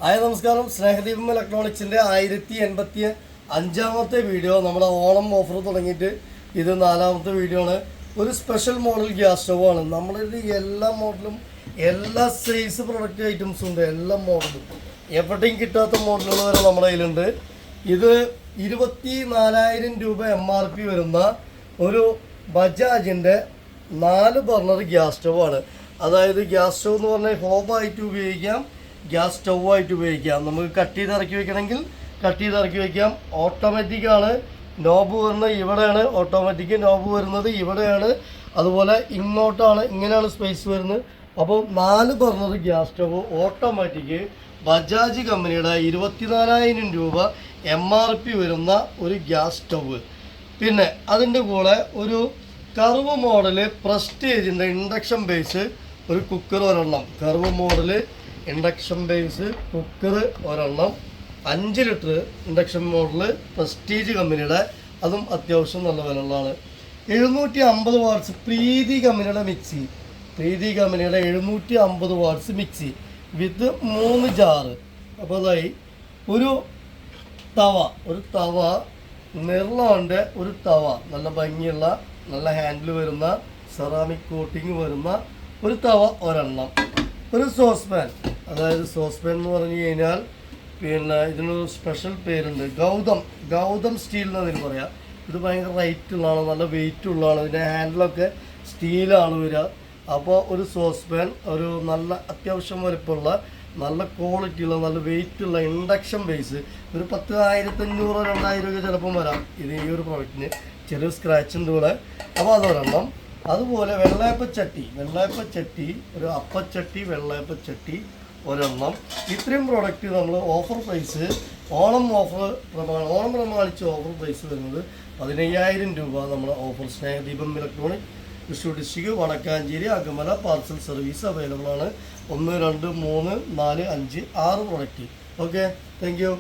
Hi നമസ്കാരം. സ്നേഹദീപം ഇലക്ട്രോണിക്സിൻ്റെ 1085ാമത്തെ video. നമ്മുടെ Onam offer തുടങ്ങിയിട്ട് ഇത് 4ാമത്തെ വീഡിയോ ആണ്. ഒരു സ്പെഷ്യൽ മോഡൽ ഗ്യാസ് സ്റ്റവ് ആണ്. നമ്മളിത് എല്ലാ മോഡലും എല്ലാ സൈസ് പ്രൊഡക്റ്റ് ഐറ്റംസും ഉണ്ട്. എല്ലാ മോഡലും എവിടെയും കിട്ടാത്ത മോഡലുകൾ വരെ നമ്മുടെ കയ്യിലുണ്ട്. ഇത് 24,000 രൂപ MRP വരുന്ന ഒരു ബജാജിൻ്റെ 4 ബർണർ ഗ്യാസ് സ്റ്റവ് ആണ്. അതായത് ഗ്യാസ് സ്റ്റവ് എന്ന് പറഞ്ഞാൽ ഹോബായിട്ട് ഉപയോഗിക്കാം, ഗ്യാസ് സ്റ്റവ് ആയിട്ട് ഉപയോഗിക്കാം. നമുക്ക് കട്ട് ചെയ്ത് ഇറക്കി വെക്കണമെങ്കിൽ കട്ട് ചെയ്ത് ഇറക്കി വയ്ക്കാം. ഓട്ടോമാറ്റിക്കാണ്. നോബ് വരുന്നത് ഇവിടെയാണ്. ഓട്ടോമാറ്റിക് നോബ് വരുന്നത് ഇവിടെയാണ്. അതുപോലെ ഇങ്ങോട്ടാണ്, ഇങ്ങനെയാണ് സ്പേസ് വരുന്നത്. അപ്പോൾ 4 burner gas stove automatic Bajaj കമ്പനിയുടെ 24,000 രൂപ MRP വരുന്ന ഒരു ഗ്യാസ് സ്റ്റവ്. പിന്നെ അതിൻ്റെ കൂടെ ഒരു കർവ് മോഡല് പ്രസ്റ്റേജിൻ്റെ ഇൻഡക്ഷൻ ബേസ് ഒരു കുക്കർ ഒരെണ്ണം. Curve model induction base cooker ഒരെണ്ണം. 5 ലിറ്റർ ഇൻഡക്ഷൻ മോഡല് പ്രസ്റ്റീജ് കമ്പനിയുടെ, അതും അത്യാവശ്യം നല്ല വിലയുള്ളതാണ്. 750 വാട്ട്സ് പ്രീതി കമ്പനിയുടെ മിക്സി. പ്രീതി കമ്പനിയുടെ 750 വാട്ട്സ് മിക്സി വിത്ത് 3 ജാറ്. അപ്പോൾ അതായി ഒരു തവ നിർലോൻ്റെ ഒരു തവ, നല്ല ഭംഗിയുള്ള നല്ല ഹാൻഡിൽ വരുന്ന സെറാമിക് കോട്ടിങ് വരുന്ന ഒരു തവ ഒരെണ്ണം. ഒരു സോസ്പാൻ, അതായത് സോസ്പാൻ എന്ന് പറഞ്ഞു കഴിഞ്ഞാൽ പിന്നെ ഇതിനൊരു സ്പെഷ്യൽ പേരുണ്ട്, ഗൗതം സ്റ്റീൽ എന്നതിന് പറയാം. ഇത് ഭയങ്കര റേറ്റ് ഉള്ളതാണ്, നല്ല വെയിറ്റ് ഉള്ളതാണ്. ഇതിൻ്റെ ഹാൻഡിലൊക്കെ സ്റ്റീലാണ് വരിക. അപ്പോൾ ഒരു സോസ്പാൻ, ഒരു നല്ല അത്യാവശ്യം വലുപ്പമുള്ള നല്ല ക്വാളിറ്റിയുള്ള നല്ല വെയിറ്റുള്ള ഇൻഡക്ഷൻ ബേസ്. ഒരു 10,500-2,000 രൂപ ചിലപ്പം വരാം ഇത് ഈ ഒരു പ്രോഡക്റ്റിന്. ചെറിയ സ്ക്രാച്ചിൻ്റെ കൂടെ. അപ്പോൾ അതൊരെണ്ണം. അതുപോലെ വെള്ളയപ്പച്ചട്ടി ഒരു അപ്പച്ചട്ടി വെള്ളയപ്പച്ചട്ടി ഒരെണ്ണം. ഇത്രയും പ്രോഡക്റ്റ് നമ്മൾ ഓഫർ പ്രൈസ് ഓണം പ്രമാണിച്ച് ഓഫർ പ്രൈസ് വരുന്നത് 15,000 രൂപ നമ്മുടെ offer. Snehadeepam electronic Thrissur district, Vadakkanchery, Akamala parcel service available ആണ്. 1, 2, 3, 4, 5, 6 പ്രോഡക്റ്റ്. Okay, thank you.